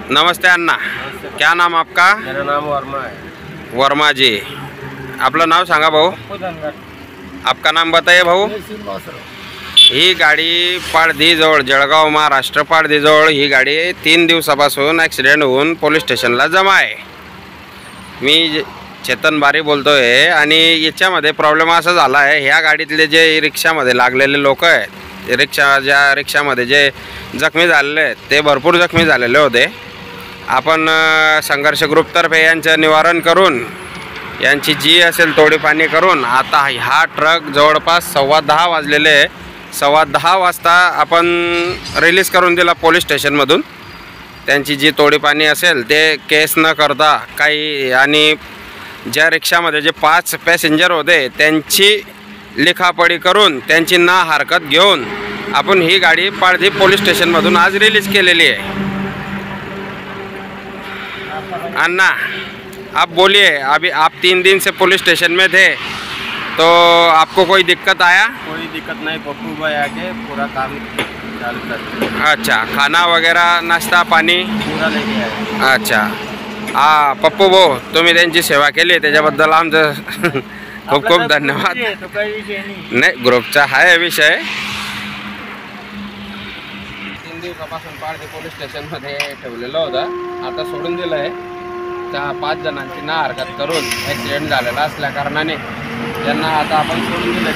नमस्ते अन्ना, क्या नाम आपका? मेरा नाम वर्मा है। वर्मा जी, आपलं नाव सांगा भाऊ. आपका नाम बताइए भाऊ. ही गाडी पाळधीजवळ, जळगाव महाराष्ट्र पाळधीजवळ ही गाडी 3 दिवसापासून ॲक्सिडेंट होऊन पोलीस स्टेशनला जमा आहे. मी चेतन बारी बोलतोय आणि याच्यामध्ये प्रॉब्लेम असा झाला आहे, ह्या गाडीतले जे रिक्षामध्ये लागलेले लोक आहेत, ज्या रिक्षामध्ये जे जखमी झालेले आहेत ते भरपूर जखमी झालेले होते. आपण संघर्ष ग्रुपतर्फे यांचं निवारण करून यांची जी असेल तोडीपाणी करून आता हा ट्रक जवळपास 10:15 वाजलेले, 10:15 वाजता आपण रिलीज करून दिला पोलीस स्टेशनमधून. त्यांची जी तोडीपाणी असेल ते केस न करता काही, आणि ज्या रिक्षामध्ये जे 5 पॅसेंजर होते त्यांची लिखापडी करून त्यांची ना हरकत घेऊन आपण ही गाड़ी पाळधी पोलीस स्टेशनमधून आज रिलीज केलेली आहे. अन्ना, आप बोलिए, अभी आप 3 दिन से पुलिस स्टेशन में थे तो आपको कोई दिक्कत आया? कोई दिक्कत नहीं, पप्पू भाई आके पूरा काम चालू कर. अच्छा, खाना वगैरह नाश्ता पाणी पूरा लेके आए. अच्छा, हा पप्पू भाऊ, तुम्ही त्यांची सेवा केली त्याच्याबद्दल आमचं खूप खूप धन्यवाद. तो काही विषय नाही. नाही, ग्रुपचा आहे विषय. 3 दिवसापासून पाळधी पोलीस स्टेशनमध्ये ठेवलेलं होतं, आता सोडून दिलं आहे. त्या 5 जणांची ना हरकत करून ॲक्सिडेंट झालेला असल्या कारणाने त्यांना आता आपण सोडून दिलं.